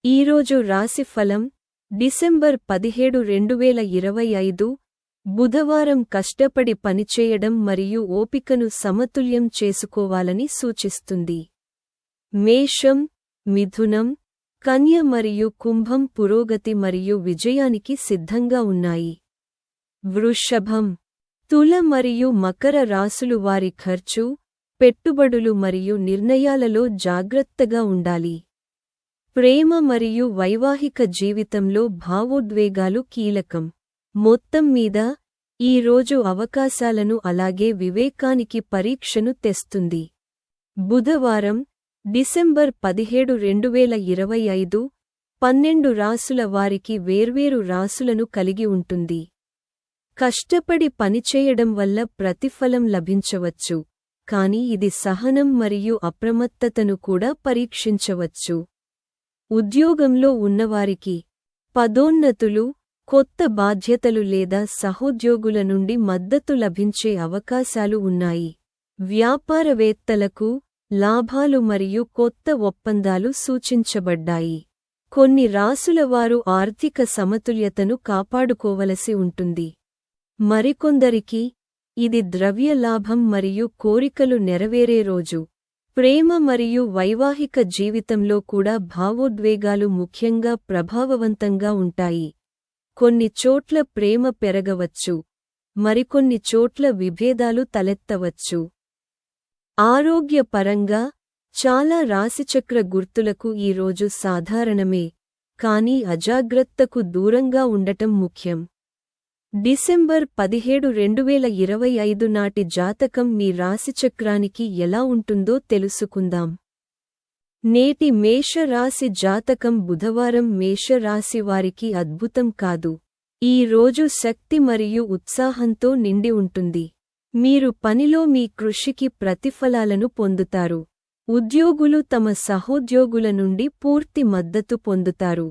ఈరోజు రాశిఫలం డిసెంబర్ 17, 2025 బుధవారం కష్టపడి పనిచేయడం మరియు ఓపికను సమతుల్యం చేసుకోవాలని సూచిస్తుంది. మేషం, మిథునం, కన్య మరియు కుంభం పురోగతి మరియు విజయానికి సిద్ధంగా ఉన్నాయి. వృషభం, తుల మరియు మకర రాశులు వారి ఖర్చు, పెట్టుబడులు మరియు నిర్ణయాలలో జాగ్రత్తగా ఉండాలి. ప్రేమ మరియు వైవాహిక జీవితంలో భావోద్వేగాలు కీలకం. మొత్తం మీద ఈ రోజు అవకాశాలను అలాగే వివేకానికి పరీక్షను తెస్తుంది. బుధవారం డిసెంబర్ 17, 2025 12 రాశుల వారికి వేర్వేరు రాశులను కలిగి ఉంటుంది. కష్టపడి పనిచేయడం వల్ల ప్రతిఫలం లభించవచ్చు, కానీ ఇది సహనం మరియు అప్రమత్తతను కూడా పరీక్షించవచ్చు. ఉద్యోగంలో ఉన్నవారికి పదోన్నతులు, కొత్త బాధ్యతలు లేదా సహోద్యోగుల నుండి మద్దతు లభించే అవకాశాలు ఉన్నాయి. వ్యాపారవేత్తలకు లాభాలు మరియు కొత్త ఒప్పందాలు సూచించబడ్డాయి. కొన్ని రాశుల వారు ఆర్థిక సమతుల్యతను కాపాడుకోవలసి ఉంటుంది. మరికొందరికి ఇది ద్రవ్య లాభం మరియు కోరికలు నెరవేరే రోజు. ప్రేమ మరియు వైవాహిక జీవితంలో కూడా భావోద్వేగాలు ముఖ్యంగా ప్రభావవంతంగా ఉంటాయి. కొన్ని చోట్ల ప్రేమ పెరగవచ్చు, మరికొన్ని చోట్ల విభేదాలు తలెత్తవచ్చు. ఆరోగ్యపరంగా చాలా రాశిచక్ర గుర్తులకు ఈ రోజు సాధారణమే, కానీ అజాగ్రత్తకు దూరంగా ఉండటం ముఖ్యం. డిసెంబర్ 17, 2025 నాటి జాతకం మీ రాశిచక్రానికి ఎలా ఉంటుందో తెలుసుకుందాం. నేటి మేషరాశి జాతకం బుధవారం మేషరాశి వారికి అద్భుతం కాదు. ఈ రోజు శక్తి మరియు ఉత్సాహంతో నిండి ఉంటుంది. మీరు పనిలో మీ కృషికి ప్రతిఫలాలను పొందుతారు. ఉద్యోగులు తమ సహోద్యోగుల నుండి పూర్తి మద్దతు పొందుతారు.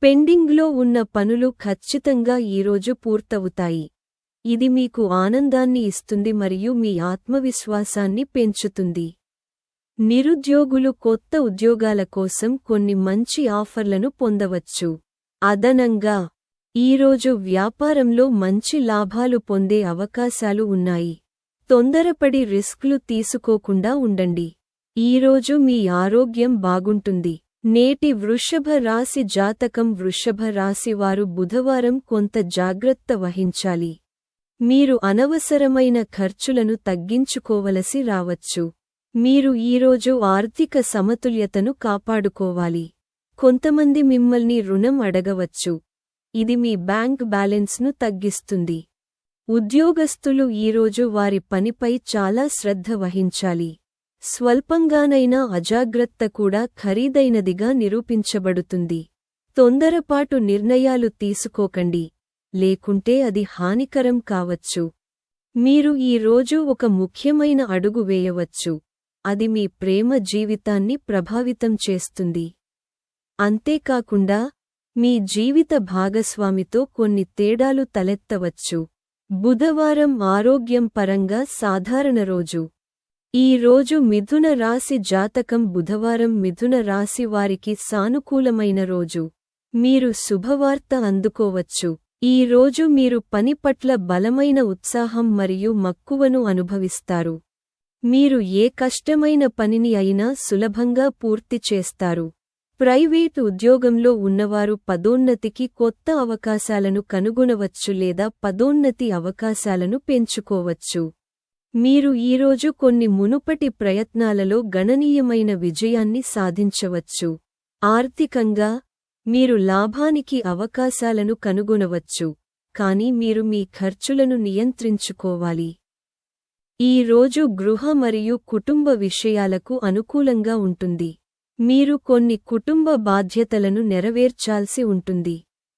పెండింగ్లో ఉన్న పనులు ఖచ్చితంగా ఈరోజు పూర్తవుతాయి. ఇది మీకు ఆనందాన్ని ఇస్తుంది మరియు మీ ఆత్మవిశ్వాసాన్ని పెంచుతుంది. నిరుద్యోగులు కొత్త ఉద్యోగాల కోసం కొన్ని మంచి ఆఫర్లను పొందవచ్చు. అదనంగా ఈరోజు వ్యాపారంలో మంచి లాభాలు పొందే అవకాశాలు ఉన్నాయి. తొందరపడి రిస్క్లు తీసుకోకుండా ఉండండి. ఈరోజు మీ ఆరోగ్యం బాగుంటుంది. నేటి వృషభ రాశి జాతకం వృషభ రాశి వారు బుధవారం కొంత జాగ్రత్త వహించాలి. మీరు అనవసరమైన ఖర్చులను తగ్గించుకోవలసి రావచ్చు. మీరు ఈరోజు ఆర్థిక సమతుల్యతను కాపాడుకోవాలి. కొంతమంది మిమ్మల్ని రుణం అడగవచ్చు. ఇది మీ బ్యాంక్ బ్యాలెన్స్ను తగ్గిస్తుంది. ఉద్యోగస్తులు ఈరోజు వారి పనిపై చాలా శ్రద్ధ వహించాలి. స్వల్పంగానైనా అజాగ్రత్త కూడా ఖరీదైనదిగా నిరూపించబడుతుంది. తొందరపాటు నిర్ణయాలు తీసుకోకండి, లేకుంటే అది హానికరం కావచ్చు. మీరు ఈ రోజు ఒక ముఖ్యమైన అడుగు వేయవచ్చు, అది మీ ప్రేమ జీవితాన్ని ప్రభావితం చేస్తుంది. అంతేకాకుండా మీ జీవిత భాగస్వామితో కొన్ని తేడాలు తలెత్తవచ్చు. బుధవారం ఆరోగ్యం పరంగా సాధారణ రోజు. ఈ రోజు మిథున రాశి జాతకం బుధవారం మిథున రాశి వారికి సానుకూలమైన రోజు. మీరు శుభవార్త అందుకోవచ్చు. ఈ రోజు మీరు పని పట్ల బలమైన ఉత్సాహం మరియు మక్కువను అనుభవిస్తారు. మీరు ఏ కష్టమైన పనిని అయినా సులభంగా పూర్తి చేస్తారు. ప్రైవేటు ఉద్యోగంలో ఉన్నవారు పదోన్నతికి కొత్త అవకాశాలను కనుగొనవచ్చు లేదా పదోన్నతి అవకాశాలను పెంచుకోవచ్చు. మీరు ఈరోజు కొన్ని మునుపటి ప్రయత్నాలలో గణనీయమైన విజయాన్ని సాధించవచ్చు. ఆర్థికంగా మీరు లాభానికి అవకాశాలను కనుగొనవచ్చు, కానీ మీరు మీ ఖర్చులను నియంత్రించుకోవాలి. ఈ రోజు గృహ మరియు కుటుంబ విషయాలకు అనుకూలంగా ఉంటుంది. మీరు కొన్ని కుటుంబ బాధ్యతలను నెరవేర్చాల్సి ఉంటుంది.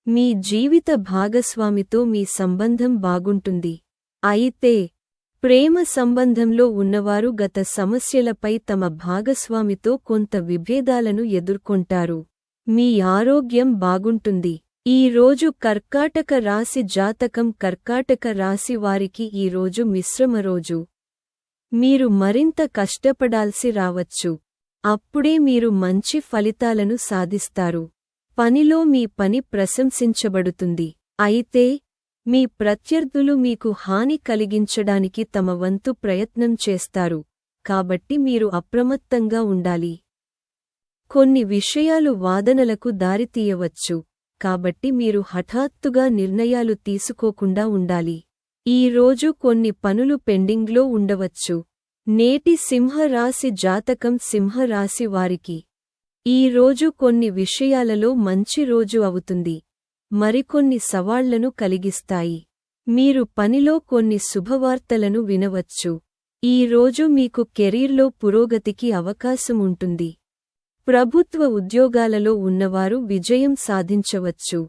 మీ జీవిత భాగస్వామితో మీ సంబంధం బాగుంటుంది. అయితే ప్రేమ సంబంధంలో ఉన్నవారు గత సమస్యలపై తమ భాగస్వామితో కొంత విభేదాలను ఎదుర్కొంటారు. మీ ఆరోగ్యం బాగుంటుంది. ఈ రోజు కర్కాటక రాశి జాతకం కర్కాటక రాశి వారికి ఈ రోజు మిశ్రమ రోజు. మీరు మరింత కష్టపడాల్సి రావచ్చు. అప్పుడే మీరు మంచి ఫలితాలను సాధిస్తారు. పనిలో మీ పని ప్రశంసించబడుతుంది. అయితే మీ ప్రత్యర్థులు మీకు హాని కలిగించడానికి తమ వంతు ప్రయత్నం చేస్తారు, కాబట్టి మీరు అప్రమత్తంగా ఉండాలి. కొన్ని విషయాలు వాదనలకు దారితీయవచ్చు, కాబట్టి మీరు హఠాత్తుగా నిర్ణయాలు తీసుకోకుండా ఉండాలి. ఈ రోజు కొన్ని పనులు పెండింగ్లో ఉండవచ్చు. నేటి సింహరాశి జాతకం సింహరాశి వారికి ఈ రోజు కొన్ని విషయాలలో మంచి రోజు అవుతుంది, మరికొన్ని సవాళ్లను కలిగిస్తాయి. మీరు పనిలో కొన్ని శుభవార్తలను వినవచ్చు. ఈ రోజు మీకు కెరీర్లో పురోగతికి అవకాశం ఉంటుంది. ప్రభుత్వ ఉద్యోగాలలో ఉన్నవారు విజయం సాధించవచ్చు.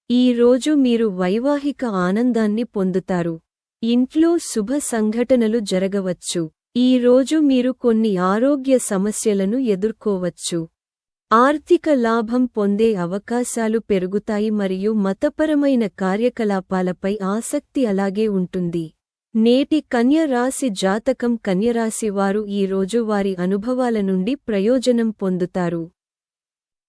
ఈ రోజు మీరు వైవాహిక ఆనందాన్ని పొందుతారు. ఇంట్లో శుభ సంఘటనలు జరగవచ్చు. ఈ రోజు మీరు కొన్ని ఆరోగ్య సమస్యలను ఎదుర్కోవచ్చు. ఆర్థిక లాభం పొందే అవకాశాలు పెరుగుతాయి మరియు మతపరమైన కార్యకలాపాలపై ఆసక్తి అలాగే ఉంటుంది. నేటి కన్య రాశి జాతకం కన్యరాశి వారు ఈ రోజు వారి అనుభవాల నుండి ప్రయోజనం పొందుతారు.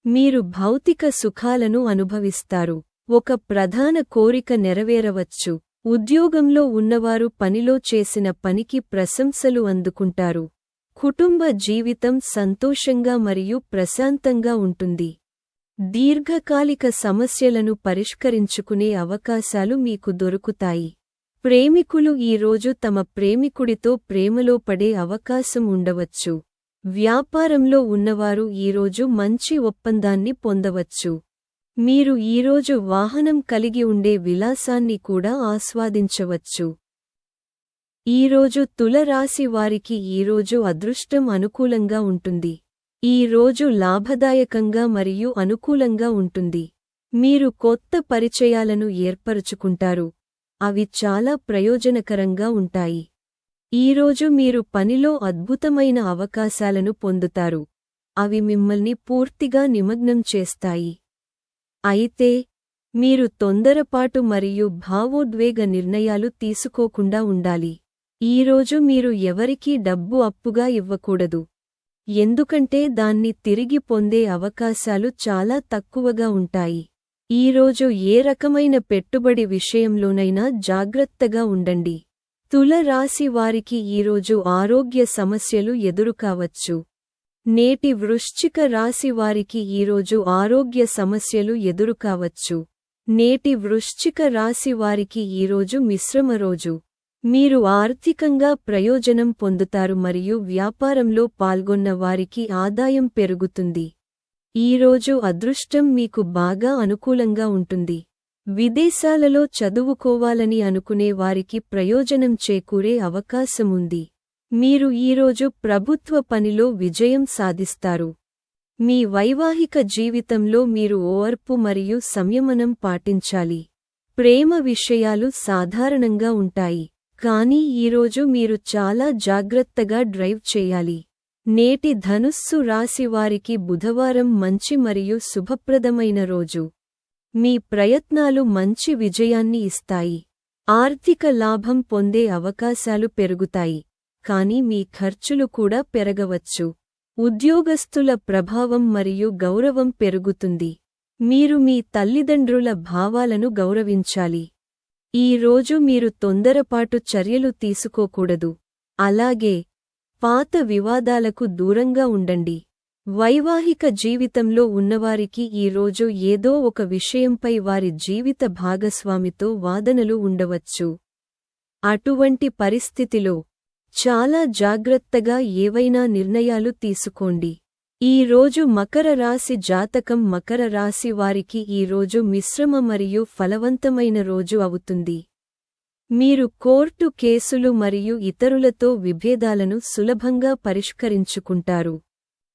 మీరు భౌతిక సుఖాలను అనుభవిస్తారు. ఒక ప్రధాన కోరిక నెరవేరవచ్చు. ఉద్యోగంలో ఉన్నవారు పనిలో చేసిన పనికి ప్రశంసలు అందుకుంటారు. కుటుంబ జీవితం సంతోషంగా మరియు ప్రశాంతంగా ఉంటుంది. దీర్ఘకాలిక సమస్యలను పరిష్కరించుకునే అవకాశాలు మీకు దొరుకుతాయి. ప్రేమికులు ఈ రోజు తమ ప్రేమికుడితో ప్రేమలో పడే అవకాశం ఉండవచ్చు. వ్యాపారంలో ఉన్నవారు ఈరోజు మంచి ఒప్పందాన్ని పొందవచ్చు. మీరు ఈరోజు వాహనం కలిగి ఉండే విలాసాన్ని కూడా ఆస్వాదించవచ్చు. ఈరోజు తులరాశి వారికి ఈరోజు అదృష్టం అనుకూలంగా ఉంటుంది. ఈ రోజు లాభదాయకంగా మరియు అనుకూలంగా ఉంటుంది. మీరు కొత్త పరిచయాలను ఏర్పరుచుకుంటారు, అవి చాలా ప్రయోజనకరంగా ఉంటాయి. ఈరోజు మీరు పనిలో అద్భుతమైన అవకాశాలను పొందుతారు, అవి మిమ్మల్ని పూర్తిగా నిమగ్నం చేస్తాయి. అయితే మీరు తొందరపాటు మరియు భావోద్వేగ నిర్ణయాలు తీసుకోకుండా ఉండాలి. ఈరోజు మీరు ఎవరికీ డబ్బు అప్పుగా ఇవ్వకూడదు, ఎందుకంటే దాన్ని తిరిగి పొందే అవకాశాలు చాలా తక్కువగా ఉంటాయి. ఈరోజు ఏ రకమైన పెట్టుబడి విషయంలోనైనా జాగ్రత్తగా ఉండండి. తుల రాశి వారికి ఈరోజు ఆరోగ్య సమస్యలు ఎదురుకావచ్చు. నేటి వృశ్చిక రాశి వారికి ఈరోజు ఆరోగ్య సమస్యలు ఎదురుకావచ్చు. నేటి వృశ్చిక రాశి వారికి ఈరోజు మిశ్రమ రోజు. మీరు ఆర్థికంగా ప్రయోజనం పొందుతారు మరియు వ్యాపారంలో పాల్గొన్న వారికి ఆదాయం పెరుగుతుంది. ఈరోజు అదృష్టం మీకు బాగా అనుకూలంగా ఉంటుంది. విదేశాలలో చదువుకోవాలని అనుకునే వారికి ప్రయోజనం చేకూరే అవకాశముంది. మీరు ఈరోజు ప్రభుత్వ పనిలో విజయం సాధిస్తారు. మీ వైవాహిక జీవితంలో మీరు ఓర్పు మరియు సంయమనం పాటించాలి. ప్రేమ విషయాలు సాధారణంగా ఉంటాయి, కానీ ఈరోజు మీరు చాలా జాగ్రత్తగా డ్రైవ్ చేయాలి. నేటి ధనుస్సు రాశి వారికి బుధవారం మంచి మరియు శుభప్రదమైన రోజు. మీ ప్రయత్నాలు మంచి విజయాన్ని ఇస్తాయి. ఆర్థిక లాభం పొందే అవకాశాలు పెరుగుతాయి, కానీ మీ ఖర్చులు కూడా పెరగవచ్చు. ఉద్యోగస్తుల ప్రభావం మరియు గౌరవం పెరుగుతుంది. మీరు మీ తల్లిదండ్రుల భావాలను గౌరవించాలి. ఈ రోజు మీరు తొందరపాటు చర్యలు తీసుకోకూడదు, అలాగే పాత వివాదాలకు దూరంగా ఉండండి. వైవాహిక జీవితంలో ఉన్నవారికి ఈ రోజు ఏదో ఒక విషయంపై వారి జీవిత భాగస్వామితో వాదనలు ఉండవచ్చు. అటువంటి పరిస్థితిలో చాలా జాగ్రత్తగా ఏవైనా నిర్ణయాలు తీసుకోండి. ఈ రోజు మకర రాశి జాతకం మకర రాశి వారికి ఈ రోజు మిశ్రమ మరియు ఫలవంతమైన రోజు అవుతుంది. మీరు కోర్టు కేసులు మరియు ఇతరులతో విభేదాలను సులభంగా పరిష్కరించుకుంటారు.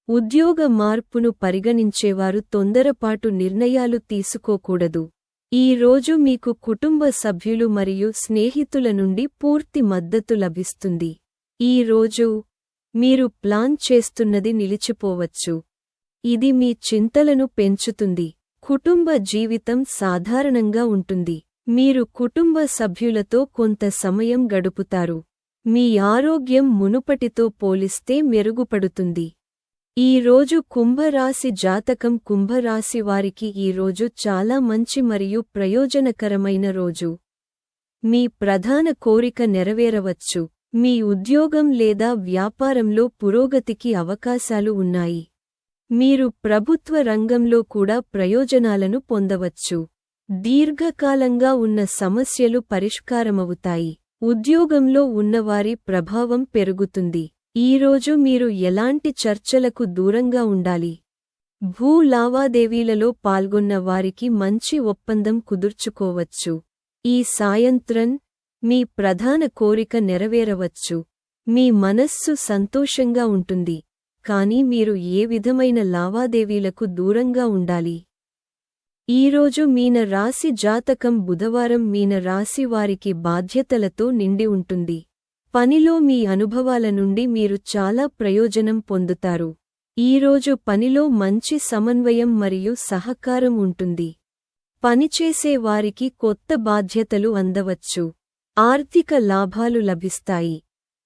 ఉద్యోగ మార్పును పరిగణించేవారు తొందరపాటు నిర్ణయాలు తీసుకోకూడదు. ఈ రోజు మీకు కుటుంబ సభ్యులు మరియు స్నేహితుల నుండి పూర్తి మద్దతు లభిస్తుంది. ఈ రోజు మీరు ప్లాన్ చేస్తున్నది నిలిచిపోవచ్చు. ఇది మీ చింతలను పెంచుతుంది. కుటుంబ జీవితం సాధారణంగా ఉంటుంది. మీరు కుటుంబ సభ్యులతో కొంత సమయం గడుపుతారు. మీ ఆరోగ్యం మునుపటితో పోలిస్తే మెరుగుపడుతుంది. ఈ రోజు కుంభరాశి జాతకం. కుంభరాశి వారికి ఈ రోజు చాలా మంచి మరియు ప్రయోజనకరమైన రోజు. మీ ప్రధాన కోరిక నెరవేరవచ్చు. మీ ఉద్యోగం లేదా వ్యాపారంలో పురోగతికి అవకాశాలు ఉన్నాయి. మీరు ప్రభుత్వ రంగంలో కూడా ప్రయోజనాలను పొందవచ్చు. దీర్ఘకాలంగా ఉన్న సమస్యలు పరిష్కారమవుతాయి. ఉద్యోగంలో ఉన్నవారి ప్రభావం పెరుగుతుంది. ఈరోజు మీరు ఎలాంటి చర్చలకు దూరంగా ఉండాలి. భూ లావాదేవీలలో పాల్గొన్న వారికి మంచి ఒప్పందం కుదుర్చుకోవచ్చు. ఈ సాయంత్రం మీ ప్రధాన కోరిక నెరవేరవచ్చు. మీ మనస్సు సంతోషంగా ఉంటుంది, కానీ మీరు ఏ విధమైన లావాదేవీలకు దూరంగా ఉండాలి. ఈరోజు మీన రాశి జాతకం. బుధవారం మీన రాశి వారికి బాధ్యతలతో నిండి ఉంటుంది. పనిలో మీ అనుభవాల నుండి మీరు చాలా ప్రయోజనం పొందుతారు. ఈరోజు పనిలో మంచి సమన్వయం మరియు సహకారం ఉంటుంది. పనిచేసే వారికి కొత్త బాధ్యతలు అందవచ్చు. ఆర్థిక లాభాలు లభిస్తాయి.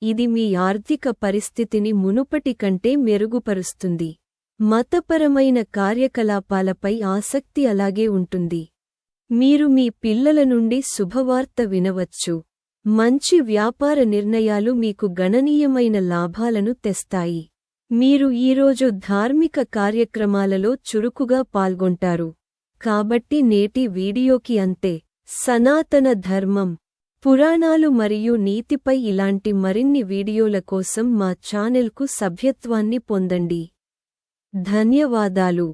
ఇది మీ ఆర్థిక పరిస్థితిని మునుపటి కంటే మెరుగుపరుస్తుంది. మతపరమైన కార్యకలాపాలపై ఆసక్తి అలాగే ఉంటుంది. మీరు మీ పిల్లల నుండి శుభవార్త వినవచ్చు. మంచి వ్యాపార నిర్ణయాలు మీకు గణనీయమైన లాభాలను తెస్తాయి. మీరు ఈరోజు ధార్మిక కార్యక్రమాలలో చురుకుగా పాల్గొంటారు. కాబట్టి నేటి వీడియోకి అంతే. సనాతన ధర్మం, పురాణాలు మరియు నీతిపై ఇలాంటి మరిన్ని వీడియోల కోసం మా ఛానెల్కు సభ్యత్వాన్ని పొందండి. ధన్యవాదాలు.